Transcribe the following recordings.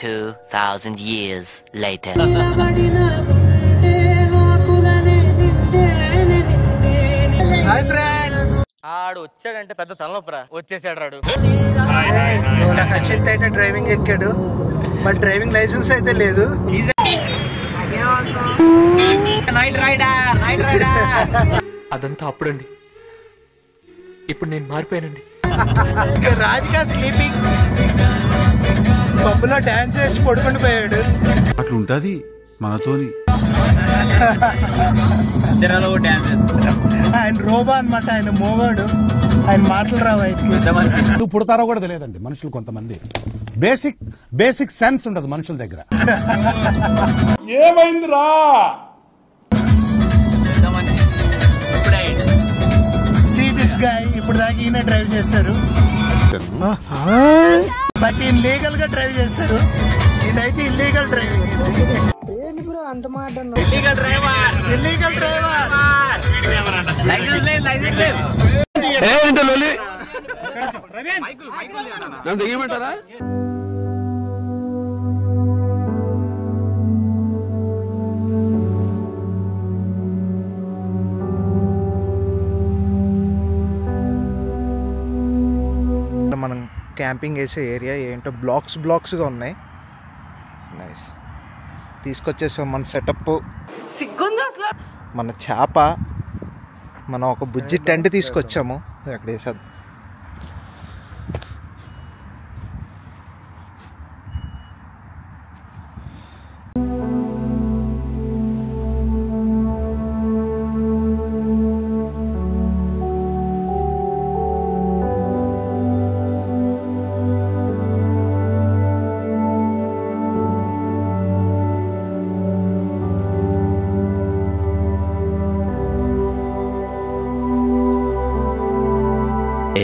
2,000 years later. Hi friends. ఆడు వచ్చాడంటే పెద్ద తలనొప్పరా. వచ్చేసాడు రాడు. అక్షిత్ అయితే డ్రైవింగ్ ఎక్కాడు, మరి డ్రైవింగ్ లైసెన్స్ అయితే లేదు. అదంతా అప్పుడండి, ఇప్పుడు నేను మారిపోయానండి. రాధిక స్లీపింగ్ పబ్బులో డాన్స్ చేసి పడుకుని పోయాడు. అట్లుంటది మనతోని. ఆయన రోబో అనమాట, ఆయన మోగాడు, ఆయన మాటలు రావు ఆయనకి. పుడతారో కూడా తెలియదండి మనుషులు. కొంతమంది బేసిక్ సెన్స్ ఉండదు మనుషుల దగ్గర. ఏమైందిరా? సీ దిస్ గాయ్, ఇప్పుడు దాకా ఈయన డ్రైవ్ చేశారు, బట్ ఈయన లీగల్ గా డ్రైవ్ చేశారు. ఈయనైతే ఇల్లీగల్ డ్రైవింగ్. ఏంటి బ్రో అంత మాట? Illegal driver. నన్ను దిగమంటారా? మనం క్యాంపింగ్ వేసే ఏరియా ఏంటో బ్లాక్స్ గా ఉన్నాయి. నైస్. తీసుకొచ్చేసాం మన సెటప్. మన చేప, మనం ఒక బుజ్జి టెంట్ తీసుకొచ్చాము. అక్కడ వేసేద్దాం.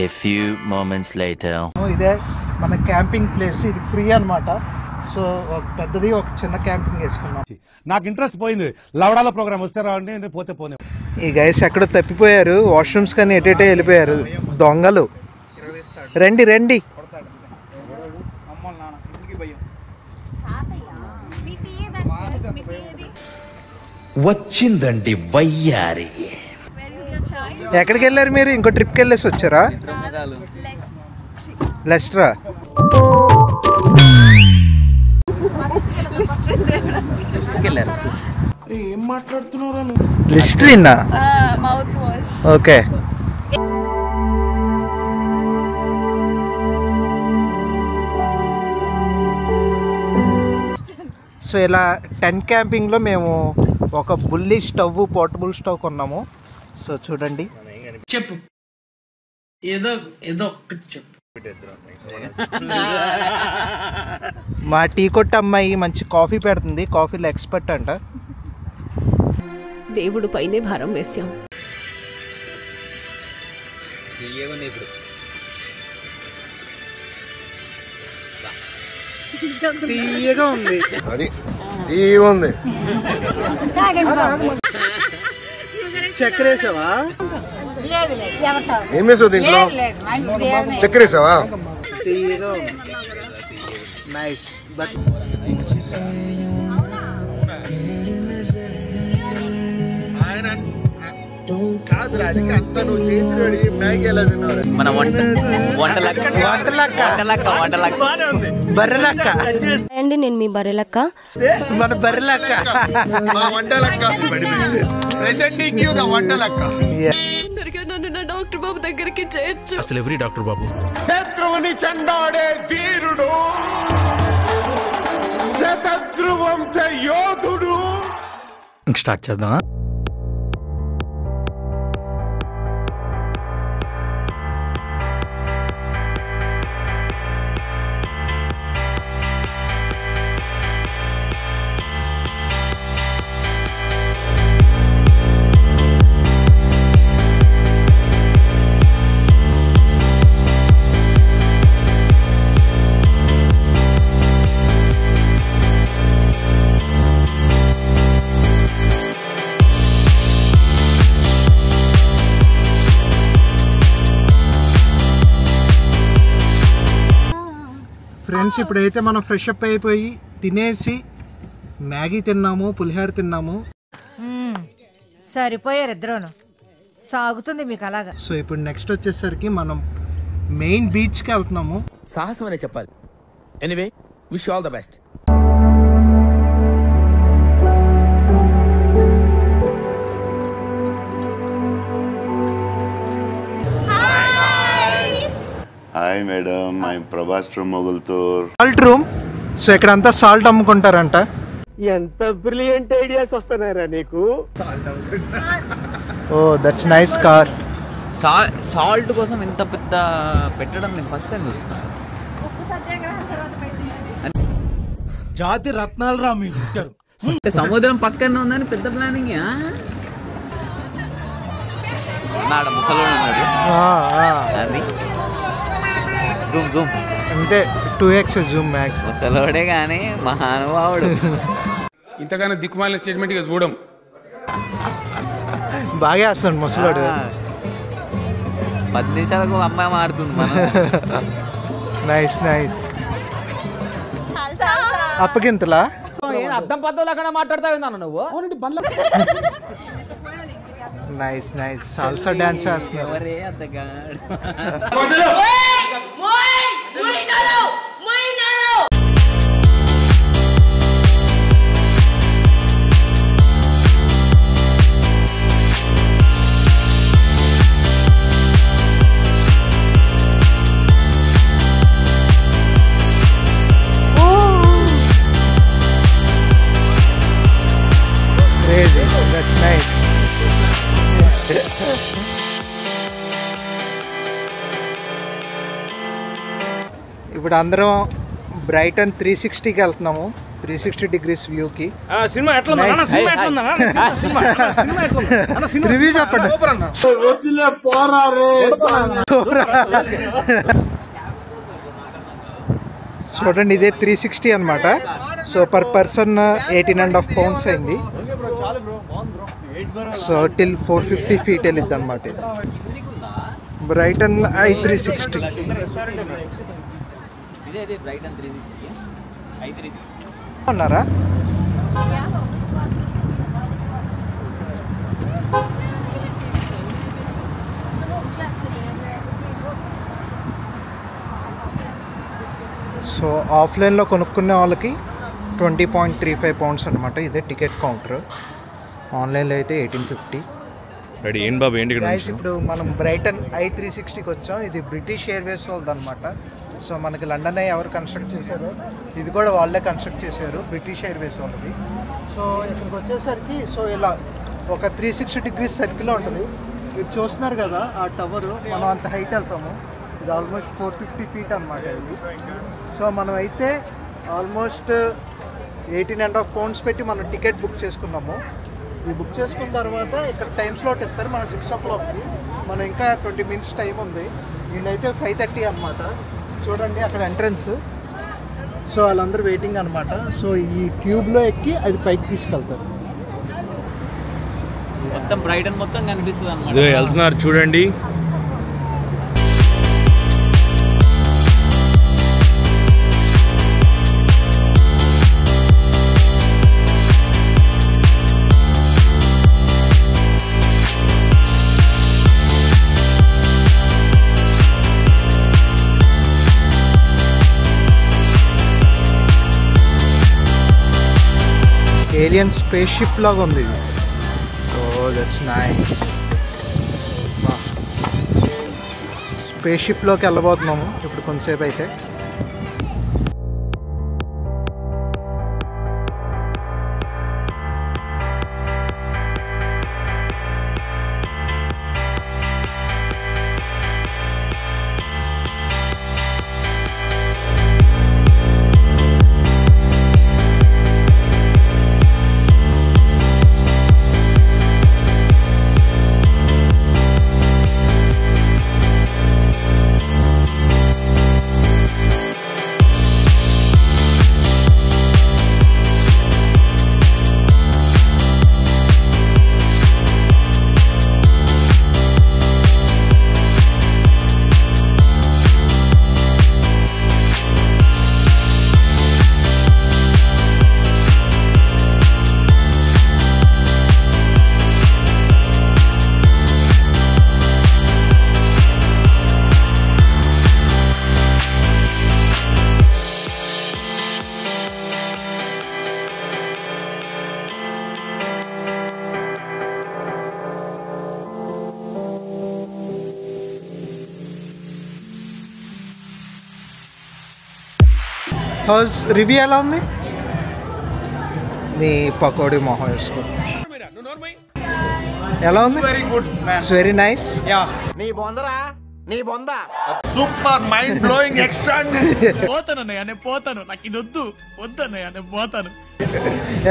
A few moments later. ఇదే మన క్యాంపింగ్ ప్లేస్. ఇది ఫ్రీ అన్నమాట. సో ఒక పెద్దది ఒక చిన్న క్యాంపింగ్ వేసుకున్నాం. నాకు ఇంట్రెస్ట్ పోయింది. లవడాల ప్రోగ్రామ్ వస్తే రావండి, పోతే పోనే. ఈ గైస్ ఎక్కడో తప్పిపోయారు, వాష్రూమ్స్ కానీ ఎటేటే వెళ్ళిపోయారు దొంగలు. రండి. వచ్చిందండి వయ్యారి. ఎక్కడికి వెళ్ళారు మీరు? ఇంకో ట్రిప్కి వెళ్ళేసి వచ్చారా? లెస్ట్రా. ఏం మాట్లాడుతున్నారా? లిస్ట్రీనా? ఓకే. సో ఇలా టెంట్ క్యాంపింగ్లో మేము ఒక బుల్లి స్టవ్, పోర్టబుల్ స్టవ్ కొన్నాము. సో చూడండి. చెప్పు, ఏదో ఒక్కటి చెప్పు. మా టీ కొట్టు అమ్మాయి మంచి కాఫీ పెడుతుంది, కాఫీలో ఎక్స్పర్ట్ అంట. దేవుడు పైనే భారం వేశాం. తీయగా ఉంది. చక్కెరేసావా? చక్కెరేసావా? తీయగా ఉంది. నైస్. బట్ మన బర్రెలక్క అండి, నేను మీ బర్రెలక్క. మన బర్రెలక్క. నన్ను నా డాక్టర్ బాబు దగ్గరికి చేయొచ్చు. అసలు ఎవరి డాక్టర్ బాబు? శత్రువుని చెండాడే ధీరుడు, శతద్రు వంశ యోధుడు. స్టార్ట్ చేద్దామా? ఫ్రెండ్స్ ఇప్పుడైతే మనం ఫ్రెష్ అప్ అయిపోయి తినేసి మ్యాగీ తిన్నాము, పులిహోర తిన్నాము. సరిపోయారు ఇద్దరును, సాగుతుంది మీకు అలాగా. సో ఇప్పుడు నెక్స్ట్ వచ్చేసరికి మనం మెయిన్ బీచ్కి వెళ్తున్నాము. సాహసం అనే చెప్పాలి. Anyway wish all the best. Hi madam, I'm Prabhas from Mogalthur. Salt room. So ఇక్కడ అంతా సాల్ట్ అమ్ముకుంటారంట. ఎంత బ్రిలియంట్ ఐడియాస్ వస్తున్నారా నీకు. Oh that's nice car. Salt కోసం ఇంత పెద్ద పెట్టడం నేను ఫస్ట్ టైం చూస్తున్నాను. జాతి రత్నాలు రా మీరు. సముద్రం పక్కన ఉందని పెద్ద ప్లానింగ్. ముసలోడు ఉన్నాడు అది జూమ్ జూమ్ అంటే 2x జూమ్ మ్యాక్స్. ముసలోడే కానీ మహానుభావుడు. ఇంతగానో దిక్కుమాలిన స్టేట్మెంట్ గా చూడం. బాగా వేస్తాడు ముసలోడు. 10 నిమిషాలకు అమ్మాయి మారుతుంది మనం. Nice nice. అప్పగింతలా అర్థం పద్ధతులు అక్కడ మాట్లాడతా ఉన్నాను నువ్వు. Nice nice. సాల్సా డాన్స్ చేస్తున్నారు. Crazy. That's nice. ఇప్పుడు అందరం బ్రైటన్ 360కి వెళ్తున్నాము. 360 డిగ్రీస్ వ్యూకి. రివ్యూ చెప్పండి. చూడండి ఇదే 360 అనమాట. సో పర్ పర్సన్ 18.5 pounds అయింది. సో టిల్ 450 feet వెళ్ళిద్ది అనమాట. బ్రైటన్ i360 ఉన్నారా? సో ఆఫ్లైన్లో కొనుక్కునే వాళ్ళకి 20.35 pounds అనమాట. ఇదే టికెట్ కౌంటర్. ఆన్లైన్లో అయితే 1850. ఇప్పుడు మనం బ్రైటన్ i360కి వచ్చాం. ఇది బ్రిటిష్ ఎయిర్వేస్ వాళ్ళది అనమాట. సో మనకి లండన్ ఎవరు కన్స్ట్రక్ట్ చేశారో ఇది కూడా వాళ్ళే కన్స్ట్రక్ట్ చేశారు, బ్రిటిష్ ఎయిర్వేస్ వాళ్ళది. సో ఇక్కడికి వచ్చేసరికి సో ఇలా ఒక 360 degrees సర్కిల్లో ఉంటుంది. మీరు చూస్తున్నారు కదా ఆ టవర్, మనం అంత హైట్ వెళ్తాము. ఇది ఆల్మోస్ట్ 450 feet అనమాట ఇది. సో మనం అయితే ఆల్మోస్ట్ 18.5 pounds పెట్టి మనం టికెట్ బుక్ చేసుకున్నాము. ఇది బుక్ చేసుకున్న తర్వాత ఇక్కడ టైం స్లాట్ ఇస్తారు. మన 6 o'clockకి. మనం ఇంకా 20 minutes టైం ఉంది. నేనైతే 5:30 అనమాట. చూడండి అక్కడ ఎంట్రన్స్. సో వాళ్ళందరూ వెయిటింగ్ అనమాట. సో ఈ ట్యూబ్లో ఎక్కి అది పైకి తీసుకెళ్తారు. మొత్తం బ్రైటన్ మొత్తం కనిపిస్తుంది అనమాట. వెళ్తున్నారు చూడండి. ఏలియన్ స్పేస్ షిప్ లాగా ఉంది ఇది. Oh that's nice. స్పేస్ షిప్లోకి వెళ్ళబోతున్నాము ఇప్పుడు కొంతసేపు అయితే. హౌస్ రివ్యూ ఎలా ఉంది? నీ పకోడీ మొహం వేసుకో. ఎలా ఉంది? Very good, it's very nice. నీ బొందరా, నీ బొంద సూపర్, మైండ్ బ్లోయింగ్, ఎక్స్ట్రాడినరీ. పోతానన్నయ్య, నేను పోతాను, నాకు ఇది వద్దు వద్దన్నయ్య, నేను పోతాను.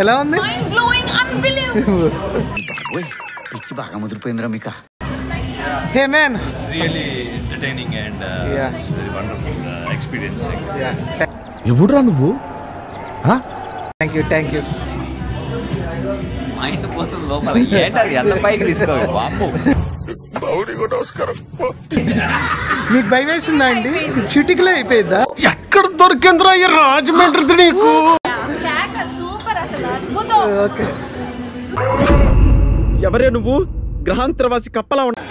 ఎలా ఉంది? పిచ్చి బాగా ముదిరిపోయిందిరా మీకు. Hey man, it's really entertaining and it's very wonderful experience. ఎవడురా నువ్వు? Thank you. మైండ్ పోతుంది లోపల. ఏంటది ఎంత పైకి తీసుకోవాలి బాబు. మీకు భయం వేసిందా అండి? చిటికలో అయిపోయిందా? ఎక్కడ దొరికిందిరా ఈ రాజమండ్రి నీకు? ఓకే. ఎవరే నువ్వు? గ్రహాంతరవాసి కప్పలా ఉన్నా.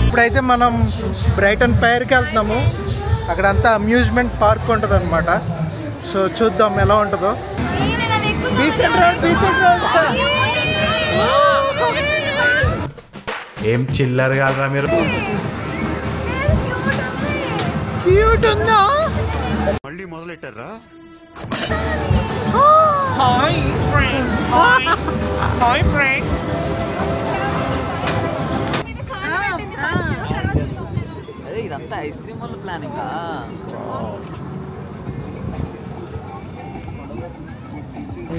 ఇప్పుడైతే మనం బ్రైటన్ పైర్కి వెళ్తున్నాము. అక్కడంతా అమ్యూజ్మెంట్ పార్క్ ఉంటుంది అనమాట. సో చూద్దాం ఎలా ఉంటుందో. ఏం చిల్లర్ కాదురా మీరు. క్యూట్ ఉందా? మళ్ళీ మొదలెట్టారా? Hi friend. అదే ఇదంతా ఐస్ క్రీమ్ వల్ల ప్లానింగ్.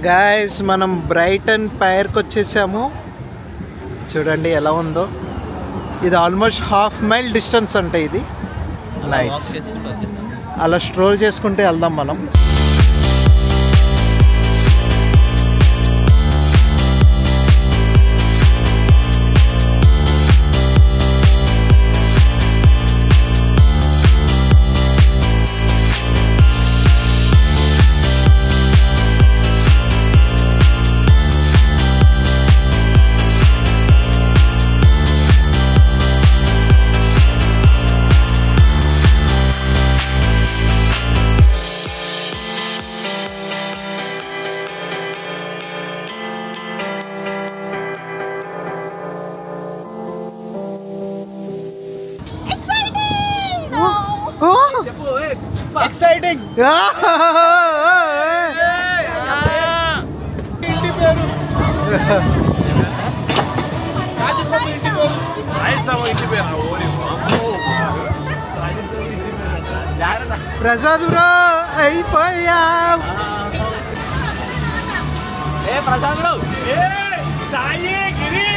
గాయస్ మనం బ్రైటన్ పైర్కి వచ్చేసాము. చూడండి ఎలా ఉందో. ఇది ఆల్మోస్ట్ హాఫ్ మైల్ డిస్టెన్స్ అంటే ఇది. అలా స్ట్రోల్ చేసుకుంటే వెళ్దాం మనం. ఎక్సైటింగ్. ప్రసాదురా అయిపోయా. ప్రసాద్ సాయి గిరి.